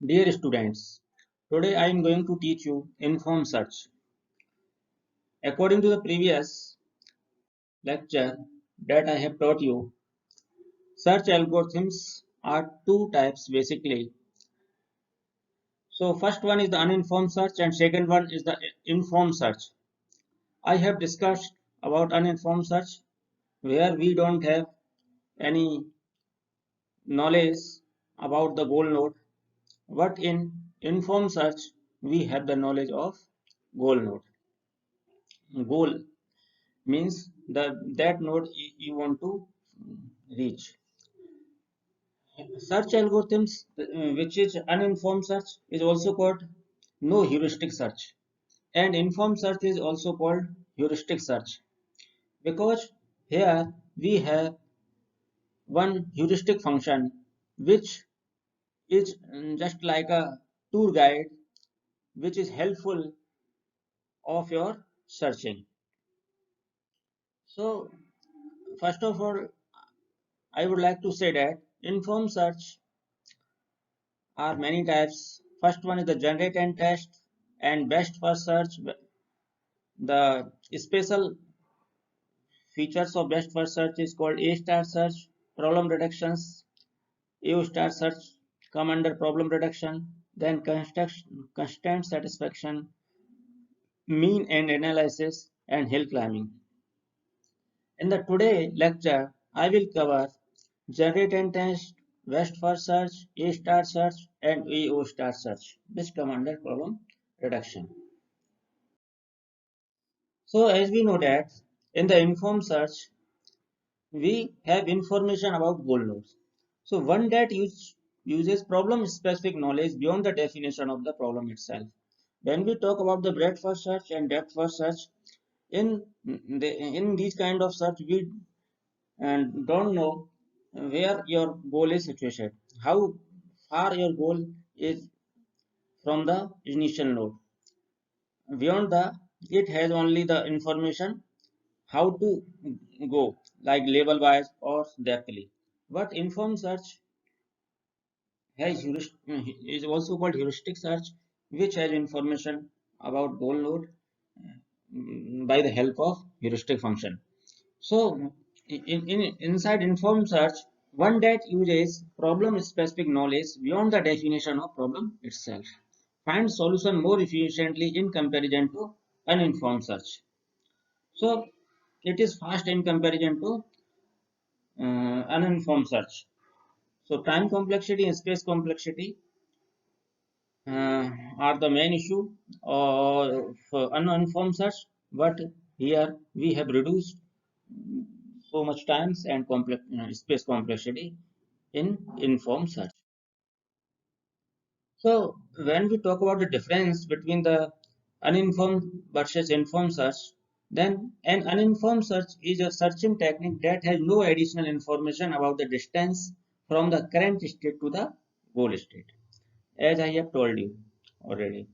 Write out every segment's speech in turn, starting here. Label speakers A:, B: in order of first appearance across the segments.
A: Dear students, today I am going to teach you informed search. According to the previous lecture that I have taught you, search algorithms are two types basically. So first one is the uninformed search and second one is the informed search. I have discussed about uninformed search where we don't have any knowledge about the goal node, but in informed search we have the knowledge of goal node. Goal means that node you want to reach. Search algorithms, which is uninformed search, is also called no heuristic search, and informed search is also called heuristic search because here we have one heuristic function which is just like a tour guide which is helpful of your searching. So first of all, I would like to say that informed search are many types. First one is the generate and test and best first search. The special features of best first search is called A star search, problem reductions, A star search come under problem reduction, then constant satisfaction, mean and analysis, and hill climbing. In the today lecture, I will cover generate and test, best first search, A star search, and AO star search, which come under problem reduction. So as we know that in the informed search, we have information about goal nodes. So one that uses problem specific knowledge beyond the definition of the problem itself. When we talk about the breadth first search and depth first search, in these kind of search we don't know where your goal is situated, how far your goal is from the initial node. Beyond the, it has only the information how to go, like label wise or depthly. But informed search is also called heuristic search, which has information about goal node by the help of heuristic function. So, inside informed search, one that uses problem specific knowledge beyond the definition of problem itself finds solution more efficiently in comparison to uninformed search. So, it is fast in comparison to uninformed search. So time complexity and space complexity are the main issue of uninformed search, but here we have reduced so much times and space complexity in informed search. So when we talk about the difference between the uninformed versus informed search, then an uninformed search is a searching technique that has no additional information about the distance from the current state to the goal state, as I have told you already.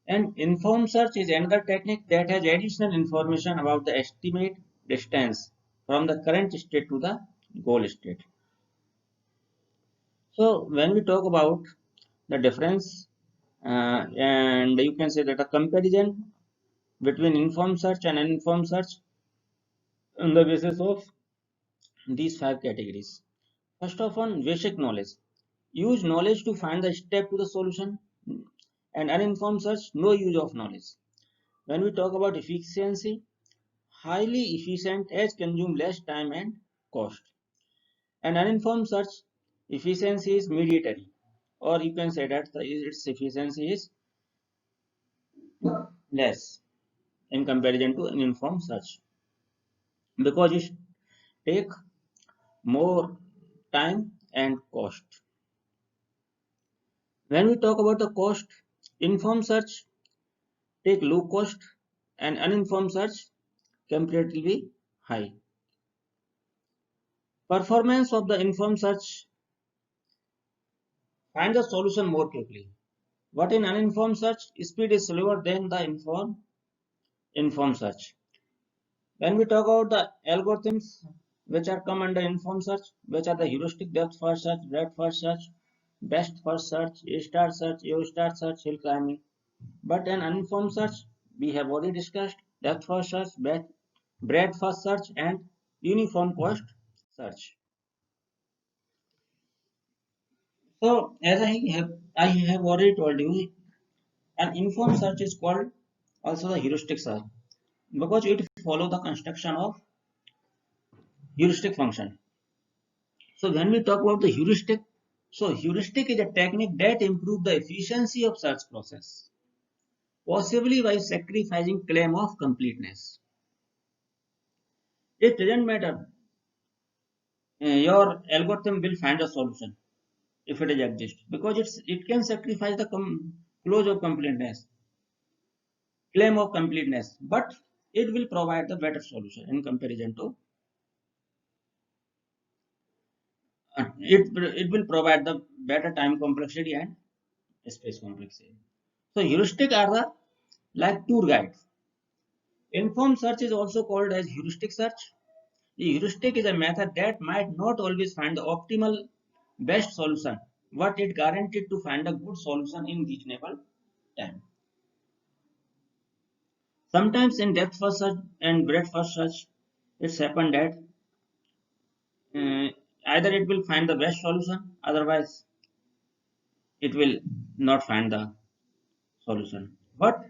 A: And informed search is another technique that has additional information about the estimate distance from the current state to the goal state. So when we talk about the difference, and you can say that a comparison between informed search and uninformed search on the basis of these five categories. First of all, basic knowledge. Use knowledge to find the step to the solution, and uninformed search, no use of knowledge. When we talk about efficiency, highly efficient as consume less time and cost. And uninformed search efficiency is mediatory, or you can say that its efficiency is less in comparison to an informed search because it take more time and cost. When we talk about the cost, informed search take low cost and uninformed search comparatively high. Performance of the informed search find the solution more quickly. But in uninformed search, speed is slower than the informed search. When we talk about the algorithms which are come under informed search, which are the heuristic depth first search, breadth first search, best first search, A star search, A star search, hill climbing. But an uninformed search, we have already discussed depth first search, breadth first search, and uniform cost search. So, as I have already told you, an informed search is called also the heuristic search because it follows the construction of heuristic function. So when we talk about the heuristic, so heuristic is a technique that improves the efficiency of search process, possibly by sacrificing claim of completeness. It doesn't matter, your algorithm will find a solution if it exists because it can sacrifice the clause of completeness, claim of completeness, but it will provide the better solution in comparison to it will provide the better time complexity and space complexity. So heuristic are the like tour guides. Informed search is also called as heuristic search. The heuristic is a method that might not always find the optimal best solution, but it guaranteed to find a good solution in reasonable time. Sometimes in depth first search and breadth first search, it's happened that uh, either it will find the best solution, otherwise it will not find the solution. But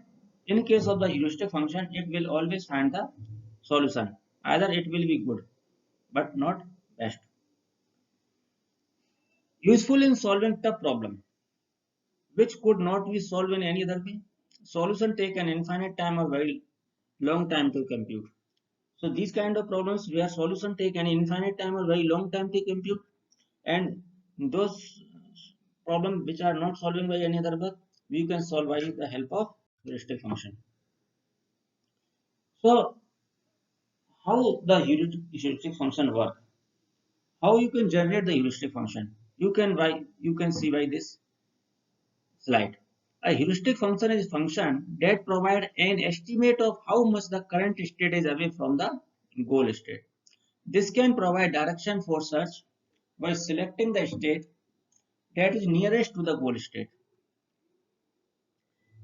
A: in case of the heuristic function, it will always find the solution. Either it will be good, but not best. Useful in solving tough problem, which could not be solved in any other way. Solution take an infinite time or very long time to compute. So these kind of problems where solution take an infinite time or very long time to compute, and those problems which are not solving by any other way, we can solve by the help of heuristic function. So how the heuristic function work? How you can generate the heuristic function? You can see by this slide. A heuristic function is a function that provides an estimate of how much the current state is away from the goal state. This can provide direction for search by selecting the state that is nearest to the goal state.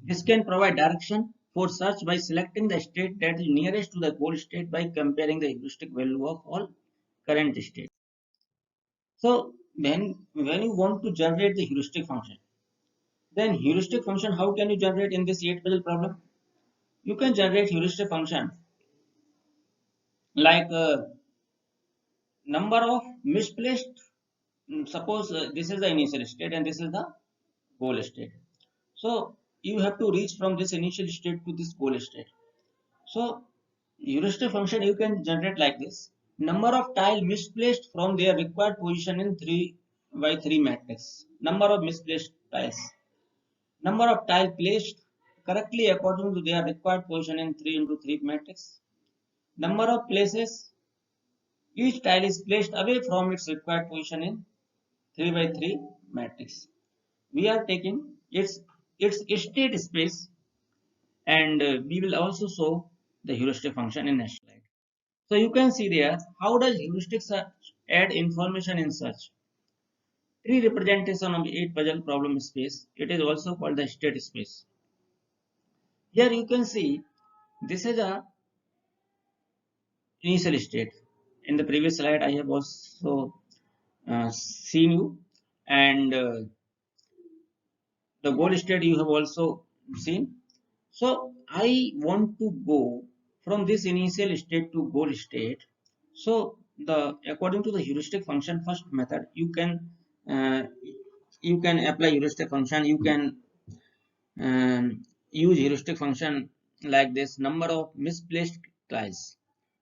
A: This can provide direction for search by selecting the state that is nearest to the goal state by comparing the heuristic value of all current states. So when you want to generate the heuristic function, then heuristic function, how can you generate in this 8 puzzle problem? You can generate heuristic function like number of misplaced. Suppose this is the initial state and this is the goal state. So you have to reach from this initial state to this goal state. So heuristic function you can generate like this: number of tile misplaced from their required position in 3 by 3 matrix. Number of misplaced tiles. Number of tile placed correctly according to their required position in 3 into 3 matrix. Number of places each tile is placed away from its required position in 3 by 3 matrix. We are taking its state space, and we will also show the heuristic function in next slide. So you can see there how does heuristic search add information in search. Tree representation of 8 puzzle problem space. It is also called the state space. Here you can see this is a initial state. In the previous slide, I have also seen you, and the goal state you have also seen. So I want to go from this initial state to goal state. So the according to the heuristic function first method, uh, you can apply heuristic function. You can use heuristic function like this: number of misplaced tiles.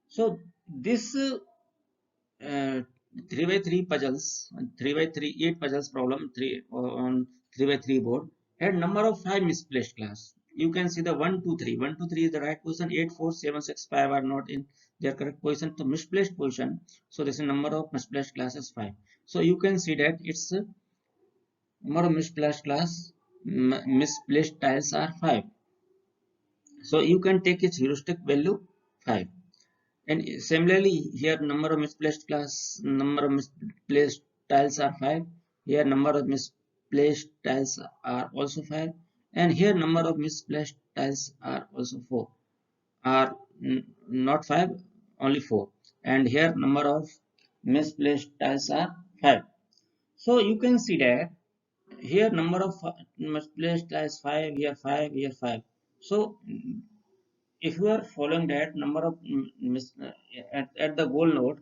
A: So this 3 by 3 puzzles, 3 by 3 8 puzzles problem, 3 on 3 by 3 board had number of 5 misplaced class. You can see the 1 2 3 1 2 3 is the right position, 8 4 7 6 5 are not in their correct position, the misplaced position. So this is number of misplaced classes 5. So you can see that it's number of misplaced class misplaced tiles are 5. So you can take its heuristic value 5. And similarly, here number of misplaced tiles are 5. Here number of placed tiles are also 5, and here number of misplaced tiles are also 4, are not 5, only 4, and here number of misplaced tiles are 5. So you can see that here number of misplaced tiles 5, here 5, here 5. So if you are following that number of at the goal node,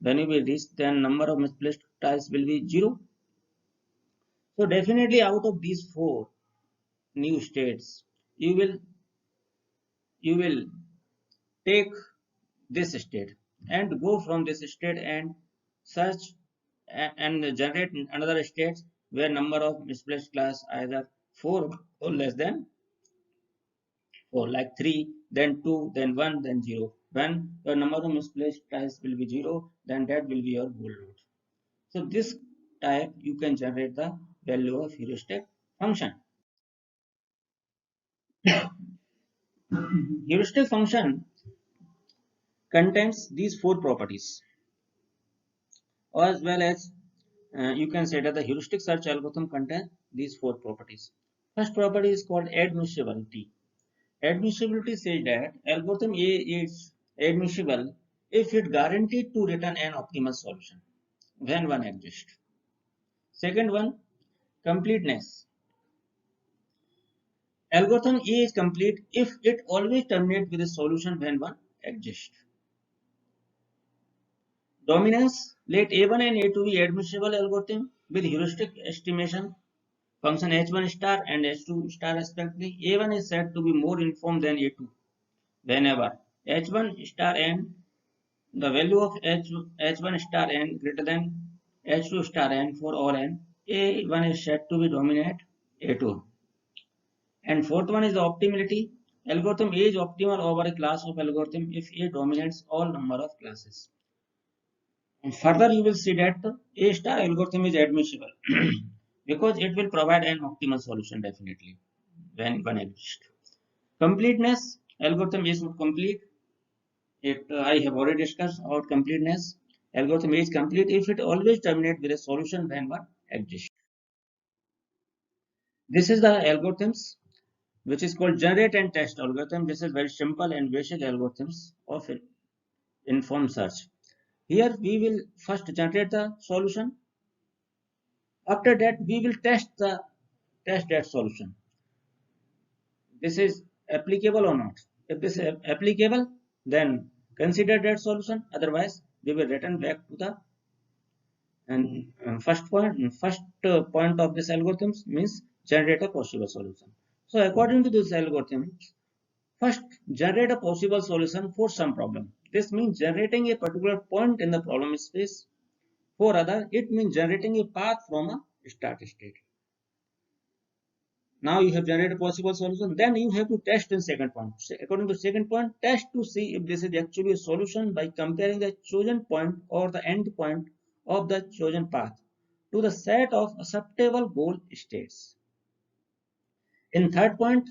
A: when you will reach, then number of misplaced tiles will be 0. So definitely out of these 4 new states, you will you will take this state and go from this state and search and generate another state where number of misplaced class either 4 or less than 4, like 3, then 2, then 1, then 0. When the number of misplaced tiles will be 0, then that will be your goal node. So this type you can generate the value of heuristic function. Heuristic function contains these 4 properties, as well as you can say that the heuristic search algorithm contains these 4 properties. First property is called admissibility. Admissibility says that algorithm A is admissible if it guaranteed to return an optimal solution when one exists. Second one, completeness. Algorithm A is complete if it always terminates with a solution when one exists. Dominance, let A1 and A2 be admissible algorithm with heuristic estimation function H1 star and H2 star respectively. A1 is said to be more informed than A2 whenever H1 star n, the value of H1 star n greater than H2 star n for all n, A1 is said to be dominate A2. And fourth one is the optimality. Algorithm A is optimal over a class of algorithm if A dominates all number of classes. And further, you will see that A star algorithm is admissible because it will provide an optimal solution definitely when one exists. Completeness, algorithm is complete. I have already discussed about completeness. Algorithm is complete if it always terminates with a solution when one exists. This is the algorithms which is called generate and test algorithm. This is very simple and basic algorithms of informed search. Here we will first generate the solution. After that we will test that solution. This is applicable or not. If this is applicable, then consider that solution. Otherwise, we will return back to the and first point of this algorithm means generate a possible solution. So according to this algorithm, first generate a possible solution for some problem. This means generating a particular point in the problem space. For other, it means generating a path from a start state. Now you have generated a possible solution, then you have to test in second point. According to second point, test to see if this is actually a solution by comparing the chosen point or the end point of the chosen path to the set of acceptable goal states. In third point,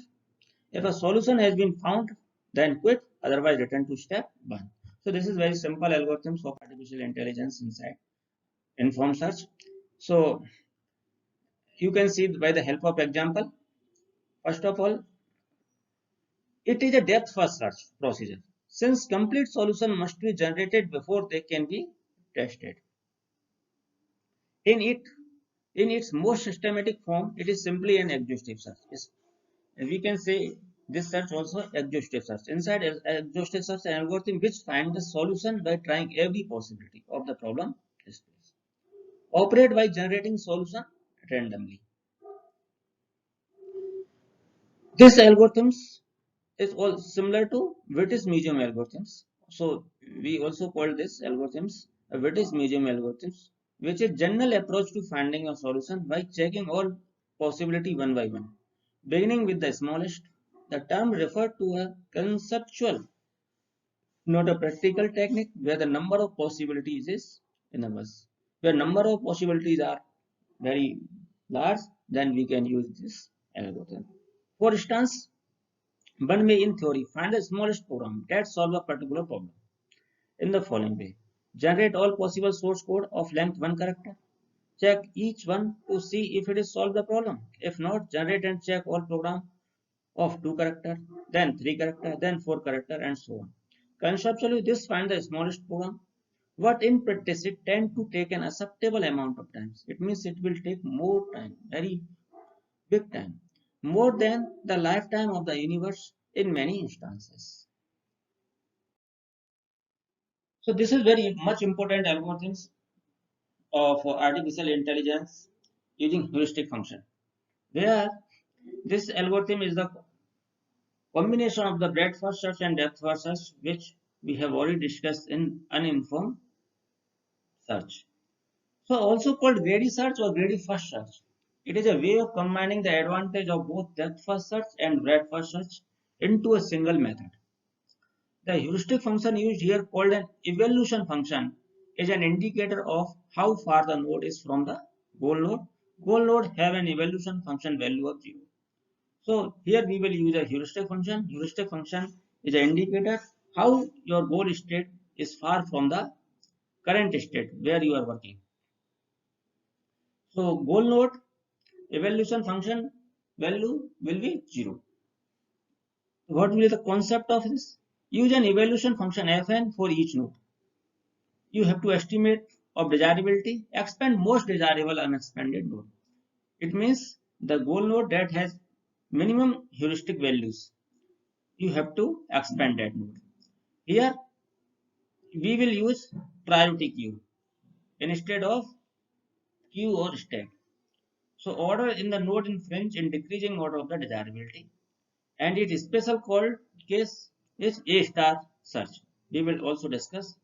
A: if a solution has been found, then quit, otherwise return to step 1. So this is very simple algorithms of artificial intelligence inside informed search. So you can see by the help of example. First of all, it is a depth-first search procedure, since complete solution must be generated before they can be tested. In its most systematic form, it is simply an exhaustive search. We can say this search also exhaustive search. Inside exhaustive search, an algorithm which finds the solution by trying every possibility of the problem space. Operate by generating solution randomly. This algorithms is all similar to British Museum algorithms. So we also call this algorithms a British Museum algorithms, which is general approach to finding a solution by checking all possibility one by one. Beginning with the smallest, the term referred to a conceptual, not a practical technique where the number of possibilities is enormous. Where number of possibilities are very large, then we can use this algorithm. For instance, one may, in theory, find the smallest program that solves a particular problem in the following way. Generate all possible source code of length 1 character. check each one to see if it is solved the problem. If not, generate and check all program of 2 character, then 3 character, then 4 character, and so on. Conceptually, this find the smallest program, but in practice it tend to take an acceptable amount of time. It means it will take more time, very big time, more than the lifetime of the universe in many instances. So this is very much important algorithms of artificial intelligence using heuristic function, where this algorithm is the combination of the breadth first search and depth first search, which we have already discussed in uninformed search. So also called greedy search or greedy first search. It is a way of combining the advantage of both depth first search and breadth first search into a single method. The heuristic function used here, called an evolution function, is an indicator of how far the node is from the goal node. Goal node have an evolution function value of 0. So here we will use a heuristic function. Heuristic function is an indicator how your goal state is far from the current state where you are working. So goal node evolution function value will be 0. What will be the concept of this? Use an evolution function fn for each node. You have to estimate of desirability, expand most desirable unexpanded node. It means the goal node that has minimum heuristic values. You have to expand that node. Here we will use priority queue instead of queue or stack. So order in the node in French in decreasing order of the desirability, and its special called case is A star search. We will also discuss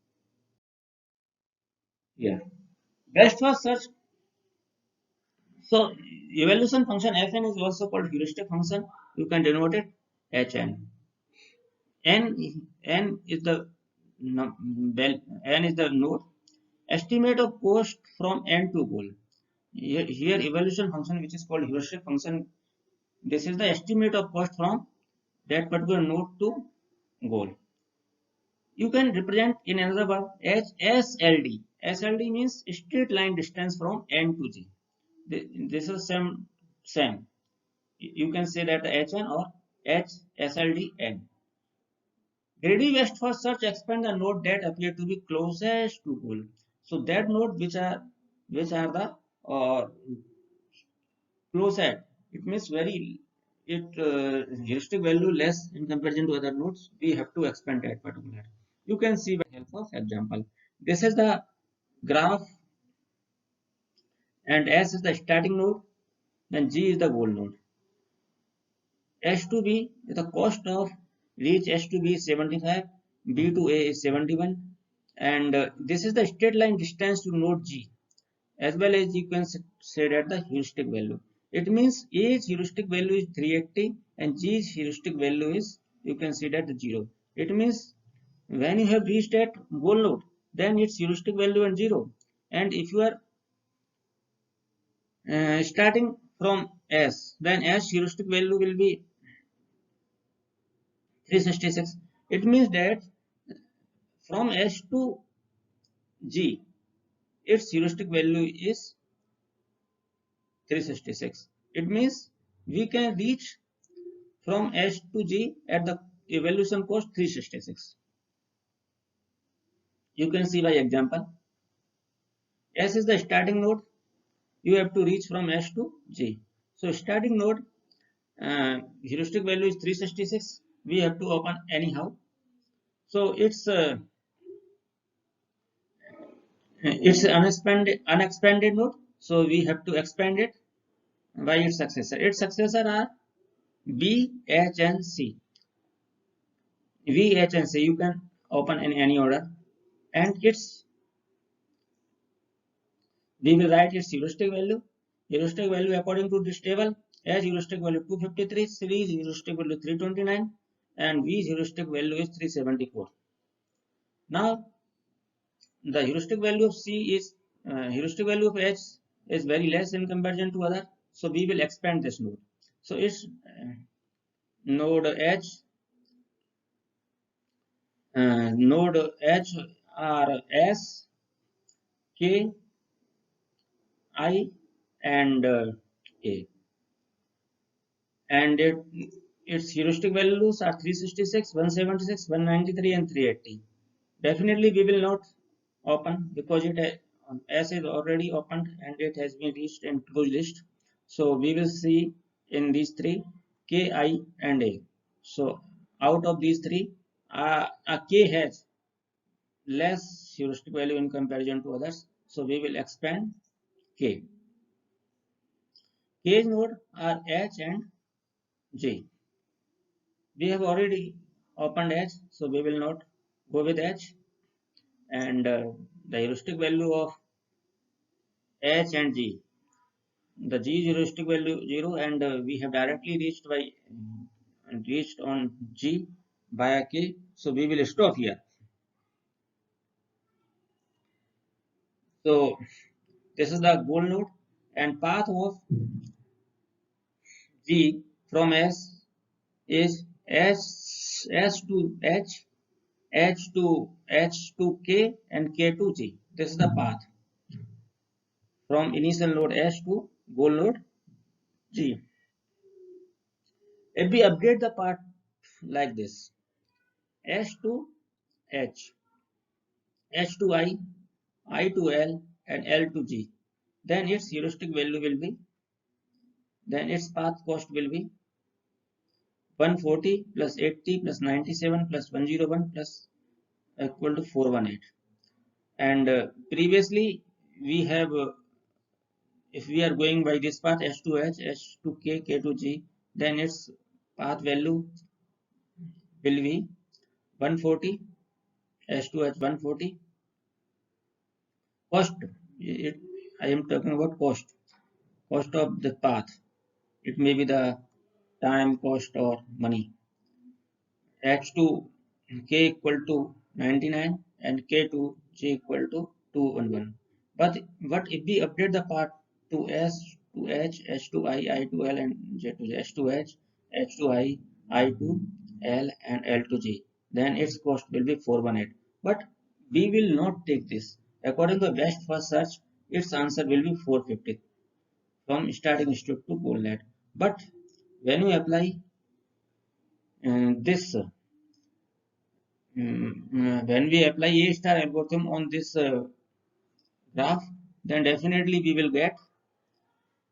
A: here. Best first search. So evaluation function Fn is also called heuristic function. You can denote it Hn. N is the n is the node. Estimate of cost from n to goal. Here evaluation function, which is called heuristic function, this is the estimate of cost from that particular node to goal. You can represent in another word as SLD. SLD means straight line distance from n to g. This is same. You can say that Hn or HSLDn. Greedy west first search expand the node that appear to be closest to goal. So that node which are the closest. It means very it heuristic value less in comparison to other nodes. We have to expand that particular. You can see by help of example. This is the graph, and S is the starting node, then G is the goal node. S to B, the cost of reach S to B is 75, B to A is 71, and this is the straight line distance to node G, as well as you can say that the heuristic value. It means A's heuristic value is 380 and G's heuristic value is, you can see that 0. It means when you have reached that goal node, then its heuristic value is 0. And if you are starting from S, then S heuristic value will be 366. It means that from S to G, its heuristic value is 366. It means we can reach from S to G at the evaluation cost 366. You can see by example. S is the starting node. You have to reach from S to G. So starting node heuristic value is 366. We have to open anyhow. So it's unexpanded node. So we have to expand it by its successor. Its successor are B, H, and C. V, H, and C you can open in any order, and we will write its heuristic value. Heuristic value according to this table: H heuristic value 253, C heuristic value 329, and V heuristic value is 374. Now the heuristic value of C is heuristic value of H is very less in comparison to other, so we will expand this node. So its node H node H are S, K, I and A, and its heuristic values are 366, 176, 193, and 380. Definitely we will not open because S is already opened and it has been reached in closed list. So we will see in these three K, I, and A. So out of these three, a K has less heuristic value in comparison to others. So we will expand K. K's node are H and J. We have already opened H, so we will not go with H. And the heuristic value of H and G. The G is heuristic value 0, and we have directly reached on G via K. So we will stop here. So this is the goal node, and path of G from S is S to H, H to K, and K to G. This is the path from initial node S to goal node G. If we update the path like this, S to H, H to I to L, and L to G, then its heuristic value will be, then its path cost will be 140 plus 80 plus 97 plus 101 plus equal to 418. And previously we have, if we are going by this path S to H, H to K, K to G, then its path value will be 140, S to H 140. Cost, I am talking about cost of the path. It may be the time, cost, or money. H to K equal to 99 and K to J equal to 211. But if we update the part to S to H, H to I to L, and J to J, H to H, H to I to L, and L to J, then its cost will be 418. But we will not take this. According to best first search, its answer will be 450 from starting institute to goalnet. But when you apply this when we apply A star algorithm on this graph, then definitely we will get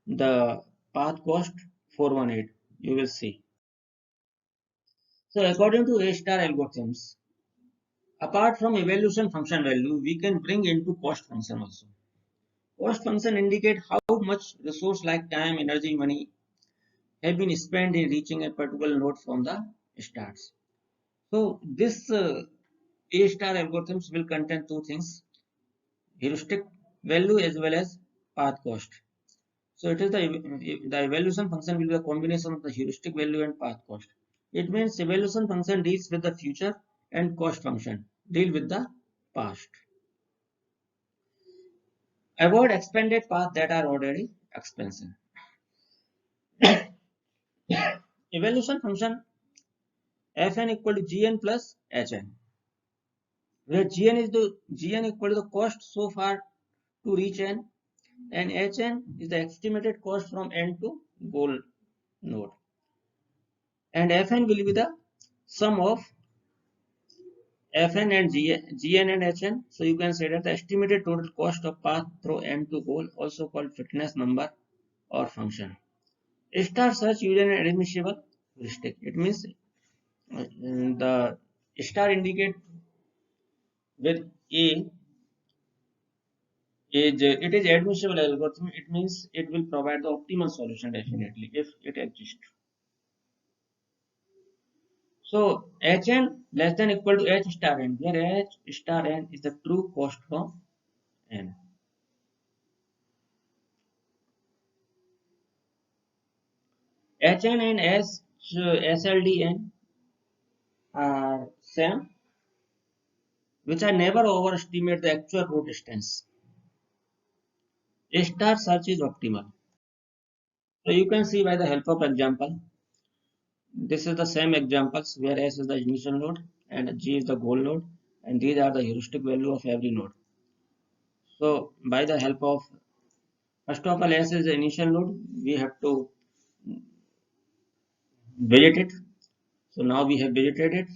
A: the path cost 418. You will see. So according to A star algorithms, apart from evaluation function value, we can bring into cost function also. Cost function indicate how much resource like time, energy, money have been spent in reaching a particular node from the starts. So this A star algorithms will contain two things: heuristic value as well as path cost. So it is the evaluation function will be a combination of the heuristic value and path cost. It means evaluation function deals with the future and cost function deal with the past. Avoid expanded paths that are already expensive. Evaluation function Fn equal to Gn plus Hn, where Gn equal to the cost so far to reach n, and Hn is the estimated cost from n to goal node, and Fn will be the sum of Fn and Gn and Hn. So you can say that the estimated total cost of path through n to goal, also called fitness number or function. Star search uses an admissible heuristic. It means the star indicate with A is it is admissible algorithm. It means it will provide the optimal solution definitely if it exists. So Hn less than equal to H star n, where H star n is the true cost from n. Hn and SLDN are same, which I never overestimate the actual route distance. A star search is optimal. So you can see by the help of example. This is the same examples where S is the initial node and G is the goal node, and these are the heuristic value of every node. So by the help of First of all, S is the initial node. We have to visit it. So now we have visited it.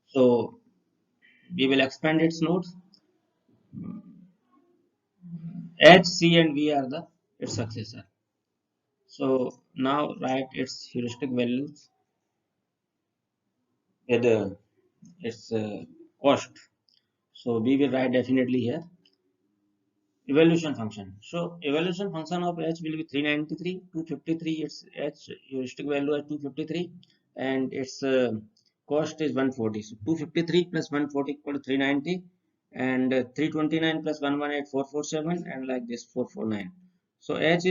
A: So we will expand its nodes. H, C, and V are the its successor. So now write its heuristic values with its cost. So we will write definitely here evaluation function. So evaluation function of H will be 393, 253. Its H heuristic value is 253, and its cost is 140. So 253 plus 140 equal to 390, and 329 plus 118 447, and like this 449. So H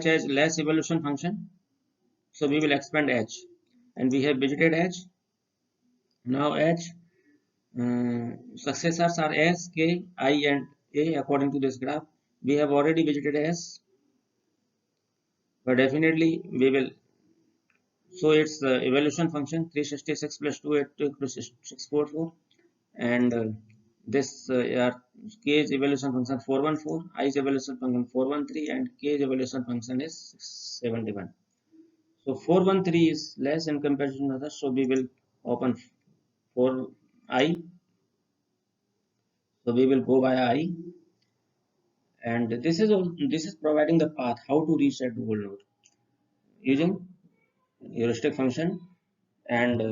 A: has less evaluation function. So we will expand H, and we have visited H. Now H successors are S, K, I, and A according to this graph. We have already visited S, but definitely we will. So its evaluation function 366 plus 282 equals 644, and this K's evaluation function 414, I's evaluation function 413, and K's evaluation function is 71. So 413 is less in comparison to others, so we will open for I. So we will go via I, and this is providing the path how to reach that goal node using heuristic function and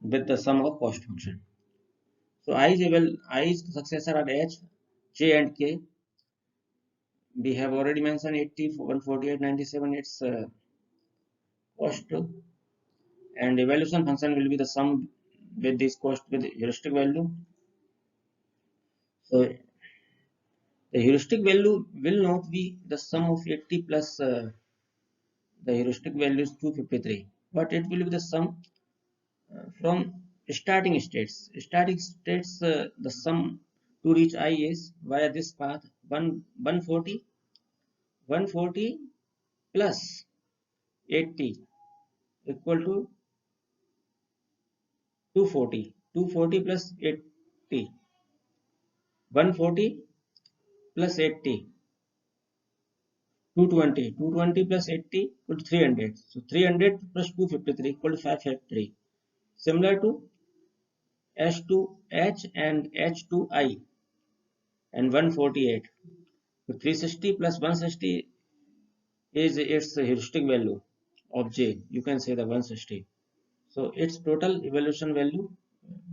A: with the sum of cost function. So I's successor are H, J, and K. We have already mentioned 80, 148, 97. Its cost, and evaluation function will be the sum with this cost with heuristic value. So the heuristic value will not be the sum of 80 plus the heuristic value is 253, but it will be the sum from starting states. Starting states, the sum to reach I is via this path 140 plus 80 equal to 240 plus 80, 140 plus 80, 220 plus 80 equal to 300. So 300 plus 253 equal to 553. Similar to H to H and H to I and 148. So 360 plus 160 is its heuristic value of J. You can say the 160. So its total evaluation value,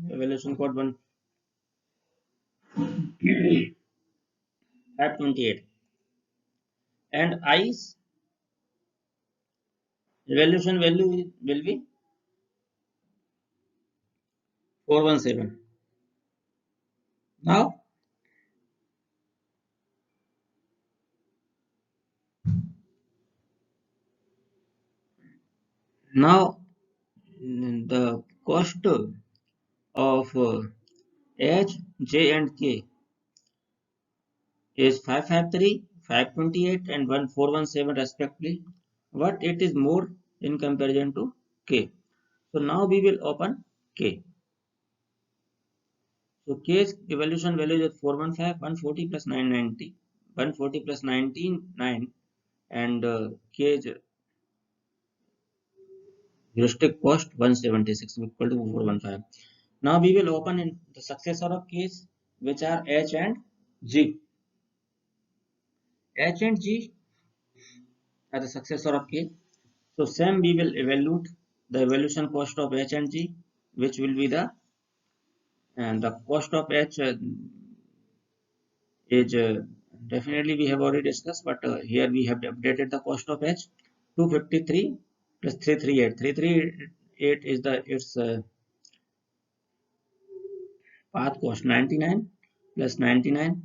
A: evaluation code 528, and I's evaluation value will be 417. Now, now the cost of H, J, and K is 553, 528, and 1417 respectively, but it is more in comparison to K. So now we will open K. So K's evaluation value is 415, 140 plus 990, 140 plus 19, 9, and K's heuristic cost 176 equal to 415. Now we will open in the successor of K's, which are H and G. H and G are the successor of K. So same we will evaluate the evaluation cost of H and G, which will be the cost of H is definitely we have already discussed, but here we have updated the cost of H 253 plus 338. 338 is the its path cost 99 plus 99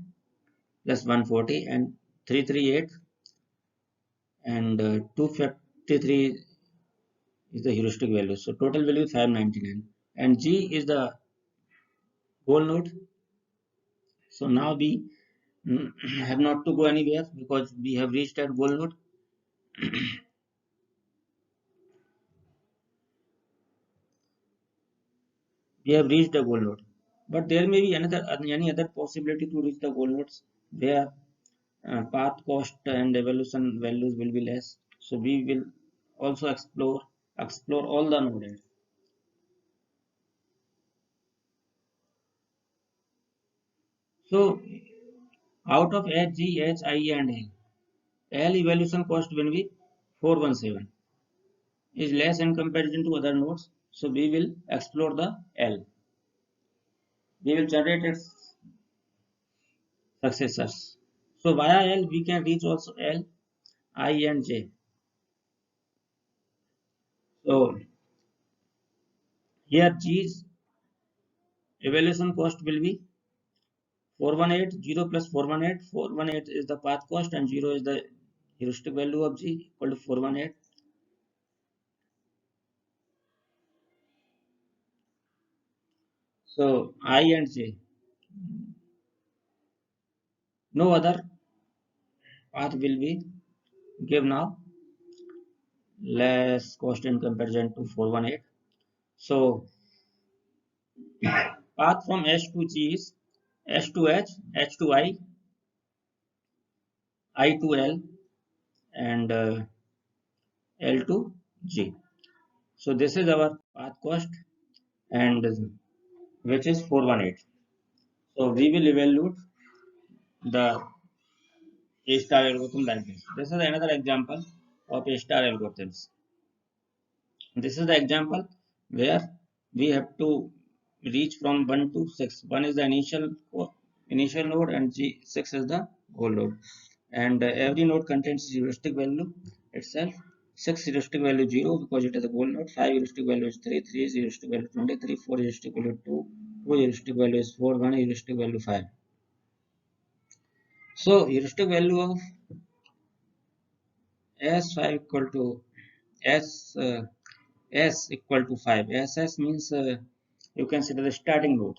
A: plus 140 and 338, and 253 is the heuristic value. So total value is 599, and G is the goal node. So now we have not to go anywhere because we have reached that goal node. We have reached the goal node. But there may be any other possibility to reach the goal nodes where path cost and evolution values will be less. So we will also explore all the nodes. So out of H, G, H, I, and L evaluation cost will be 417 is less in comparison to other nodes. So we will explore the L. We will generate its successors. So via L we can reach also L, I, and J. So here G's evaluation cost will be 418, 0 plus 418. 418 is the path cost and 0 is the heuristic value of G equal to 418. So I and J, no other path will be give now less cost in comparison to 418. So path from H to G is H to H, H to I to L, and L to G. So this is our path cost, and which is 418. So we will evaluate the A star algorithm like this. This is another example of A star algorithms. This is the example where we have to reach from 1 to 6. 1 is the initial node and G6 is the goal node. And every node contains heuristic value itself. 6 heuristic value 0 because it is a goal node. 5 heuristic value is 3. 3 is heuristic value 23. 4 heuristic value 2. 2 heuristic value is 4. 1 heuristic value 5. So heuristic value of S5 equal to S S equal to 5. SS means you consider the starting node,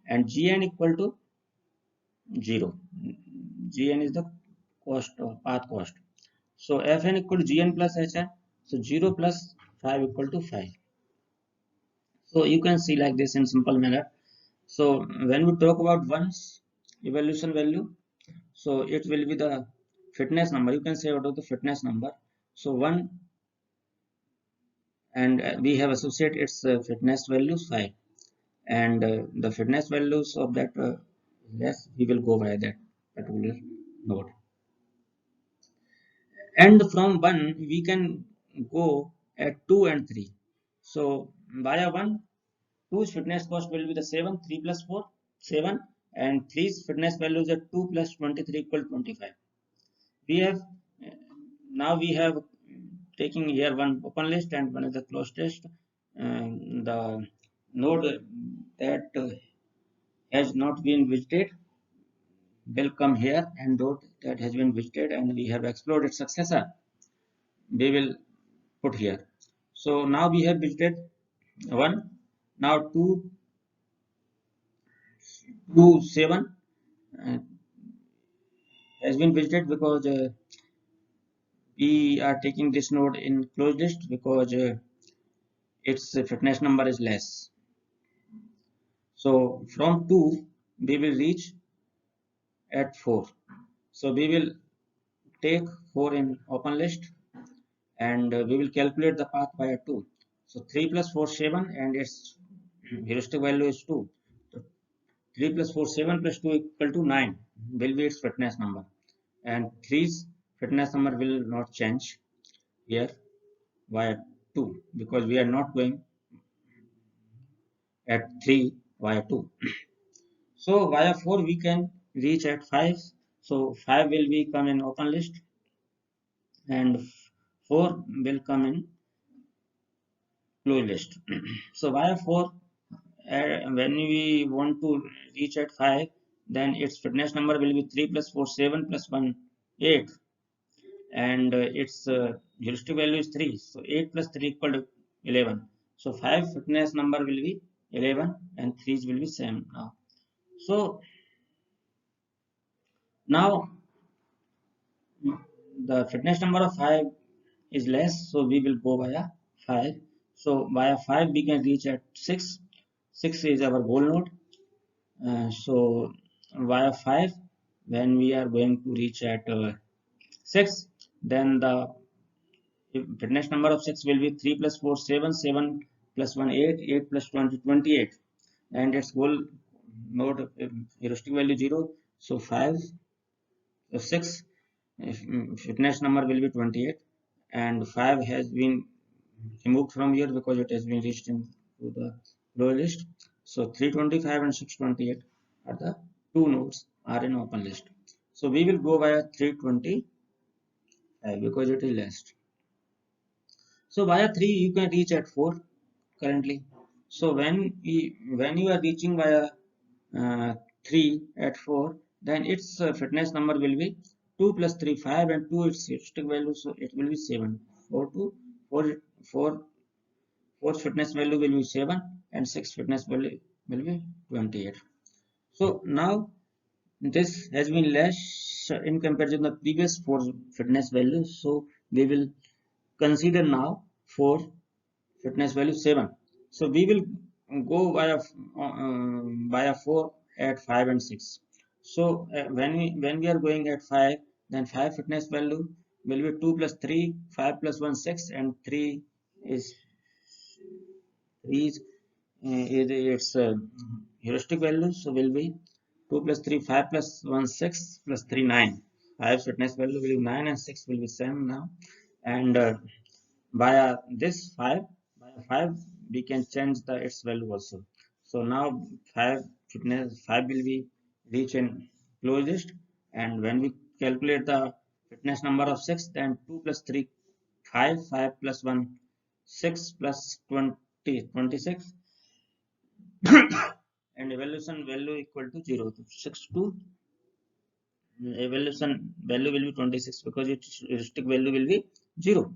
A: and Gn equal to 0. Gn is the cost of path cost. So Fn equal to Gn plus Hn. So 0 plus 5 equal to 5. So you can see like this in simple manner. So when we talk about one's evaluation value, so it will be the fitness number. You can say out of the fitness number. So 1, and we have associated its fitness values 5, and the fitness values of that yes, we will go by that particular node, and from 1 we can go at 2 and 3. So via 1, 2's fitness cost will be the 7. 3 plus 4 7, and 3's fitness value is at 2 plus 23 equal to 25. We have now we have taking here one open list and one is the closed list. The node that has not been visited will come here, and node that has been visited and we have explored its successor we will put here. So now we have visited 1. Now 2 7 uh, has been visited because we are taking this node in closed list because its fitness number is less. So from 2 we will reach at 4. So we will take 4 in open list, and we will calculate the path via 2. So 3 plus 4 7, and its heuristic value is 2. So 3 plus 4 7 plus 2 equal to 9 will be its fitness number, and 3's fitness number will not change here via 2 because we are not going at 3 via 2. So via 4 we can reach at 5. So 5 will be come in open list, and 4 will come in closed list. So via 4, when we want to reach at 5, then its fitness number will be 3 plus 4 7 plus 1 8, and its heuristic value is 3. So 8 plus 3 equal to 11. So 5 fitness number will be 11 and 3 will be same now. So now the fitness number of 5 is less, so we will go via 5. So via 5 we can reach at 6. 6 is our goal node, So via 5, when we are going to reach at 6, then the fitness number of 6 will be 3 plus 4 7, 7 plus 1 8, 8 plus 20 28, and its goal node heuristic value 0. So 5 6 fitness number will be 28, and 5 has been removed from here because it has been reached into the lower list. So 325 and 628 are the two nodes are in open list. So we will go via 325 because it is last. So via 3 you can reach at 4 currently. So when you are reaching via 3 at 4, then its fitness number will be 2 plus 3 5, and 2 its heuristic value, so it will be 7. 4 to 4 4 4 fitness value will be 7, and 6 fitness value will be 28. So now this has been less in comparison to the previous 4 fitness values. So we will consider now 4 fitness value 7. So we will go via 4 at 5 and 6. So when we are going at 5, then 5 fitness value will be 2 plus 3, 5 plus 1 6, and 3 is 3 is its heuristic value. So will be 2 plus 3 5 plus 1 6 plus 3 9. 5 fitness value will be 9, and 6 will be 7 now. And via this 5, via 5 we can change the its value also. So now 5 will be reach in closest, and when we calculate the fitness number of 6, then 2 plus 3 5, 5 plus 1 6 plus 20 26, and evaluation value equal to 0. 6 to evaluation value will be 26 because its heuristic value will be 0.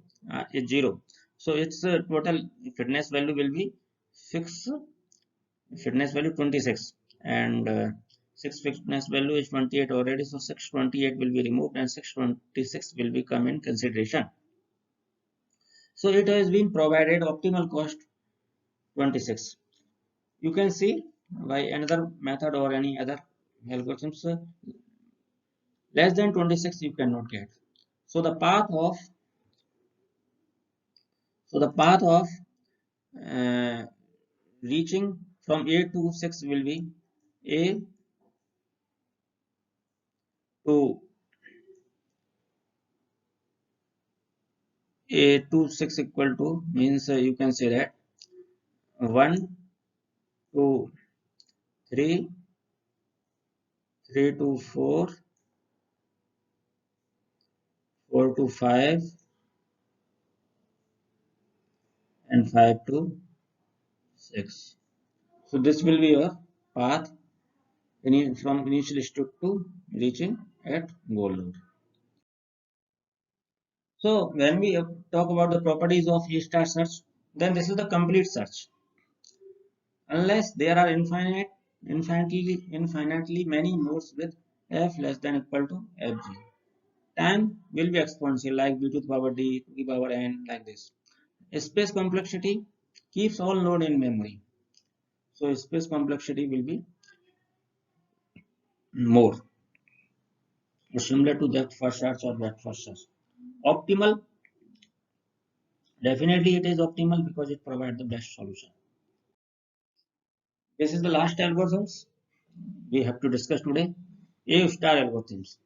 A: Is 0. So its total fitness value will be 6 fitness value 26, and 6 fitness value is 28 already. So 628 will be removed, and 626 will be come in consideration. So it has been provided optimal cost 26. You can see by another method or any other algorithms, less than 26 you cannot get. So the path of uh, reaching from A to 6 will be A to 6 equal to, means you can say that 1 to 3, 3 to 4, 4 to 5, and 5 to 6. So this will be your path from initial state to reaching at goal node. So when we talk about the properties of A star search, then this is the complete search. Unless there are infinitely many nodes with f less than equal to fg, time will be exponential, like b to the power d to the power n, like this. Space complexity keeps all node in memory. So space complexity will be more, similar to depth first search or breadth first search. Optimal, definitely it is optimal because it provides the best solution. This is the last algorithms we have to discuss today. A star algorithms.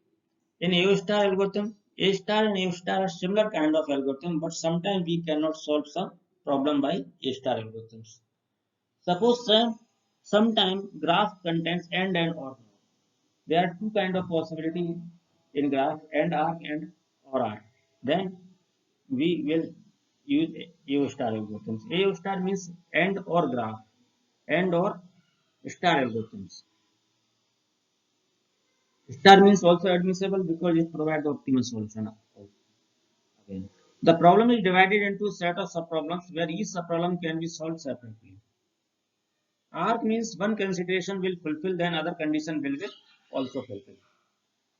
A: In A star algorithm, A star and A star are similar kind of algorithm, but sometimes we cannot solve some problem by A star algorithms. Suppose sometime graph contains AND and OR. There are two kind of possibility in graph, AND arc and OR arc. Then we will use A star algorithms. A star means AND or graph, AND or star algorithms. Star means also admissible because it provides the optimal solution. Again, the problem is divided into a set of subproblems where each subproblem can be solved separately. Arc means one consideration will fulfill, then other condition will be also fulfill.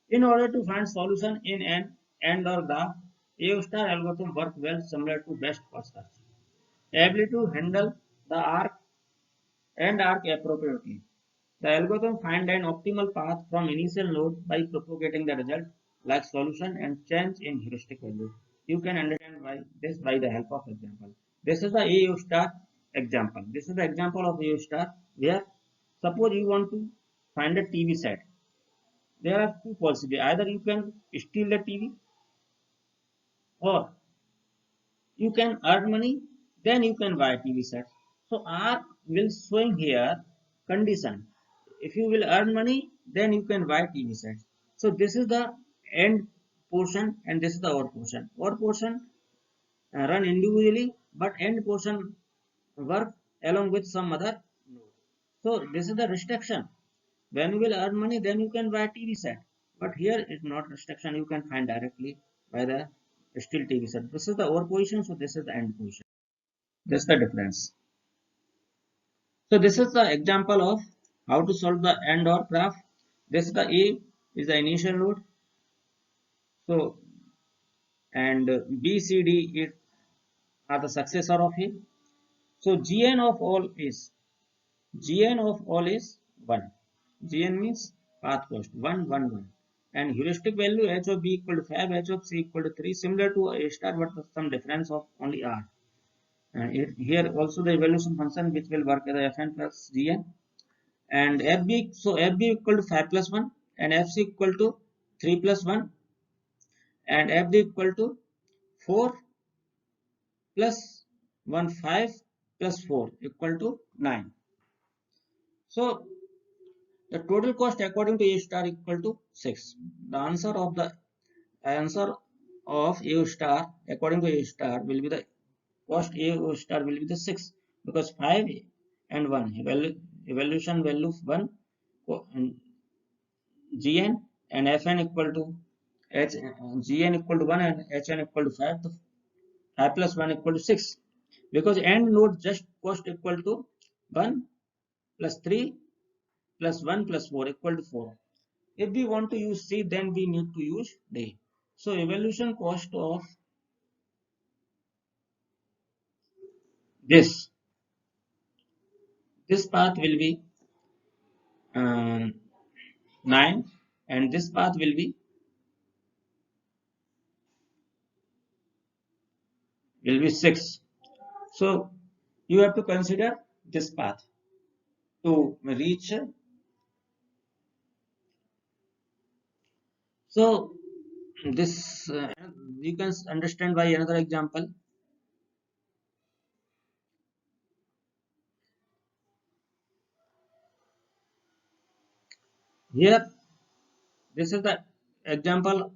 A: In order to find solution in an AND or graph, A star algorithm work well similar to best first search. Ability to handle the arc and arc appropriately. The algorithm finds an optimal path from initial node by propagating the result like solution and change in heuristic value. You can understand why this by the help of example. This is the AU star example. This is the example of AU star where suppose you want to find a TV set. There are two possibilities. Either you can steal the TV or you can earn money, then you can buy TV set. So R will showing here condition. If you will earn money, then you can buy TV set. So this is the end portion and this is the OR portion. OR portion run individually, but end portion work along with some other node. So this is the restriction. When you will earn money, then you can buy TV set. But here is not restriction. You can find directly by the still TV set. This is the OR position. So this is the end position. That's the difference. So this is the example of how to solve the AND OR graph. This is the A is the initial node. So and B, C, D are the successor of A. So Gn of all is one. Gn means path cost 1, 1, 1. And heuristic value h of b equal to 5, h of c equal to 3, similar to A star, but some difference of only r. And here also the evaluation function which will work as fn plus gn. And fb, so fb equal to 5 plus 1 and fc equal to 3 plus 1 and fd equal to 4 plus 1, 5 plus 4 equal to 9. So the total cost according to A star equal to 6. The answer of A star according to A star will be the cost A star will be the 6 because 5 and 1 evaluation value 1 Gn and Fn equal to H Gn equal to 1 and Hn equal to 5. So 5 plus 1 equal to 6 because end node just cost equal to 1 plus 3 plus 1 plus 4 equal to 4. If we want to use C, then we need to use D. So evaluation cost of this path will be 9 and this path will be 6. So you have to consider this path to reach. So this you can understand by another example. Here this is the example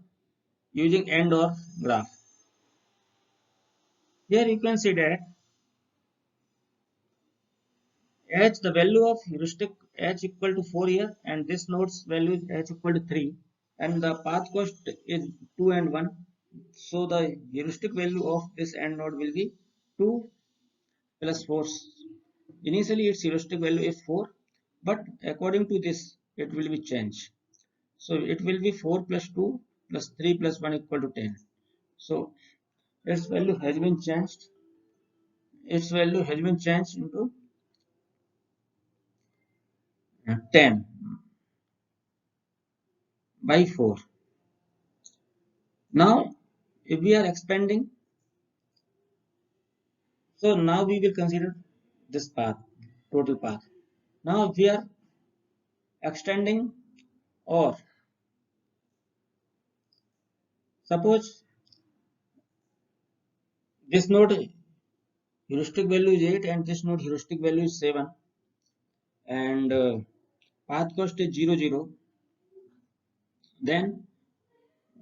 A: using AND OR graph. Here you can see that h, the value of heuristic h equal to 4 here and this node's value is h equal to 3 and the path cost is 2 and 1. So the heuristic value of this AND node will be 2 plus 4. Initially its heuristic value is 4 but according to this it will be changed. So it will be 4 plus 2 plus 3 plus 1 equal to 10. So its value has been changed. Its value has been changed into 10 by 4. Now if we are expanding, so now we will consider this path, total path. Now if we are extending or suppose this node heuristic value is 8 and this node heuristic value is 7 and path cost is 0, 0, then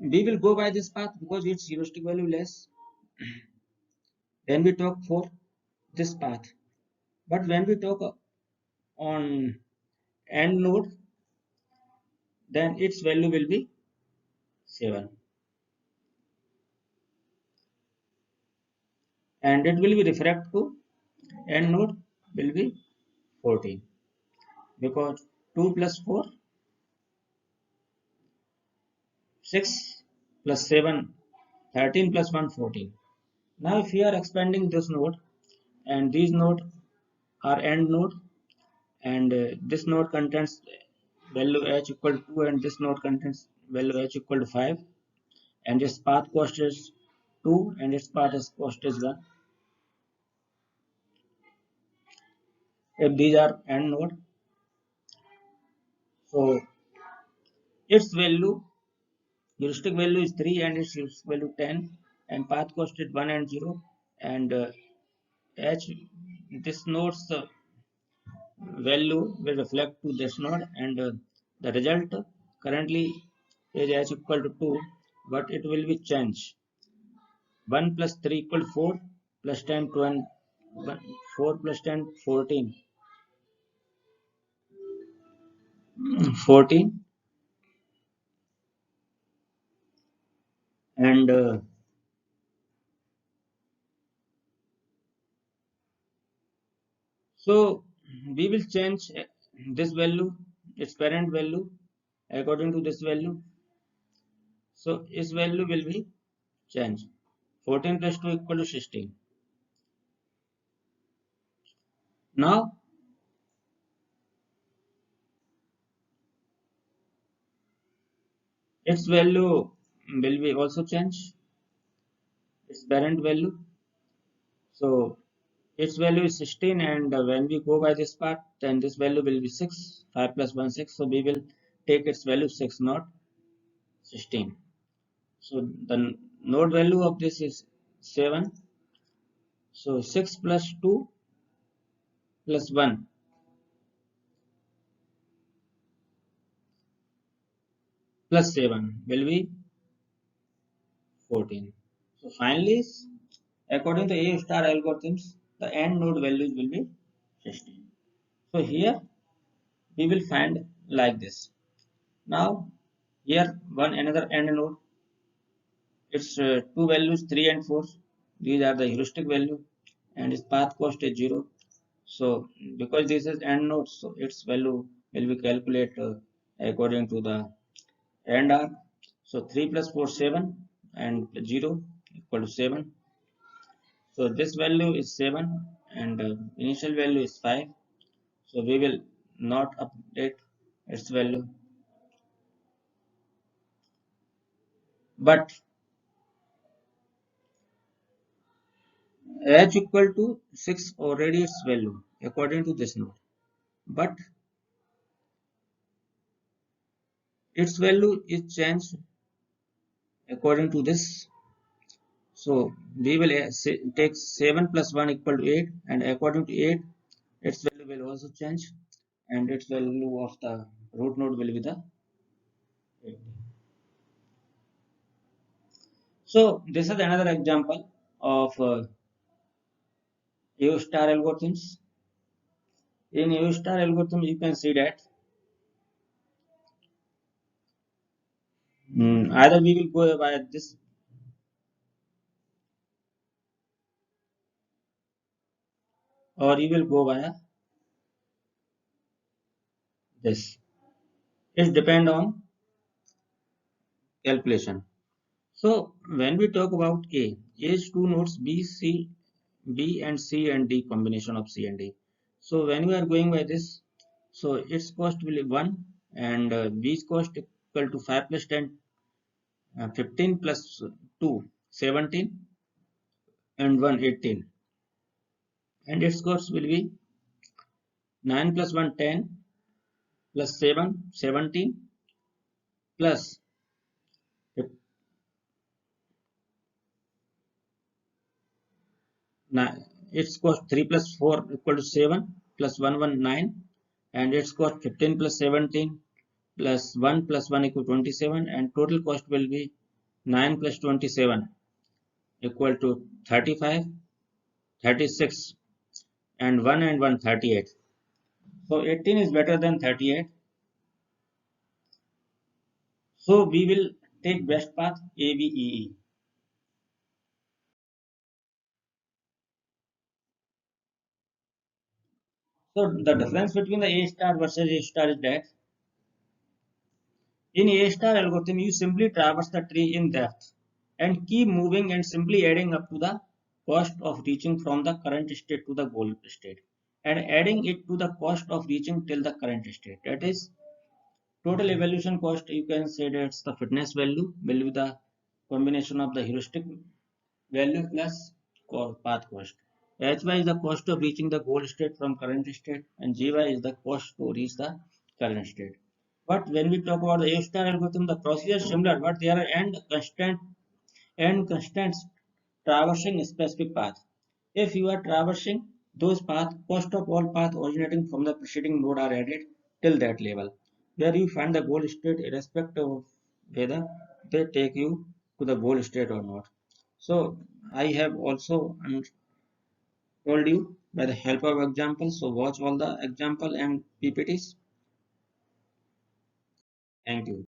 A: we will go by this path because its heuristic value less. Then we talk for this path. But when we talk on AND node, then its value will be 7. And it will be refract to AND node will be 14 because 2 plus 4, 6 plus 7, 13 plus 1, 14. Now if we are expanding this node and these nodes are AND node and this node contains value h equal to 2 and this node contains value h equal to 5, and its path cost is 2 and its path cost is 1. If these are AND node, so its value, heuristic value is 3 and its heuristic value 10, and path cost is 1 and 0, and h, this node's value will reflect to this node, and the result currently is h equal to 2, but it will be changed. 1 plus 3 equal to 4, plus 10 12, 4 plus 10 14, 14, and so we will change this value, its parent value, according to this value. So its value will be changed. 14 plus 2 equal to 16. Now its value will be also changed, its parent value. So its value is 16, and when we go by this part, then this value will be 6. 5 plus 1 6. So we will take its value 6, not 16. So the node value of this is 7. So 6 plus 2 plus 1 plus 7 will be 14. So finally, according to A star algorithms, the AND node values will be 16. So here we will find like this. Now here one another AND node, its two values 3 and 4. These are the heuristic value, and its path cost is 0. So because this is AND node, so its value will be calculated according to the AND R. So 3 plus 4 7 and 0 equal to 7. So this value is 7 and initial value is 5. So we will not update its value, but h equal to 6 already its value according to this node, but its value is changed according to this. So we will take 7 plus 1 equal to 8, and according to 8 its value will also change, and its value of the root node will be the 8. So this is another example of A star algorithms. In A star algorithm, you can see that either we will go by this, or you will go via this. It depend on calculation. So when we talk about A is two nodes B, C, B and C and D, combination of C and D. So when we are going by this, so its cost will be 1, and B's cost equal to 5 plus 10, 15 plus 2, 17, and 1, 18. And its cost will be 9 plus 1, 10, plus 7, 17, plus its cost 3 plus 4 equal to 7, plus 1 1 9, and its cost 15 plus 17 plus 1 plus 1 equal to 27, and total cost will be 9 plus 27 equal to 35, 36, and 1 and 1 38. So 18 is better than 38. So we will take best path ABEE. So the difference between the A star versus A star is that in A star algorithm, you simply traverse the tree in depth and keep moving and simply adding up to the cost of reaching from the current state to the goal state. and adding it to the cost of reaching till the current state. That is total evolution cost. You can say that's the fitness value will be the combination of the heuristic value plus path cost. Hy is the cost of reaching the goal state from current state, and Gy is the cost to reach the current state. But when we talk about the A star algorithm, the procedure is similar, but there are end constants traversing a specific path. If you are traversing those paths, cost of all paths originating from the preceding node are added till that level, where you find the goal state irrespective of whether they take you to the goal state or not. So I have also told you by the help of examples. So watch all the example and PPTs. Thank you.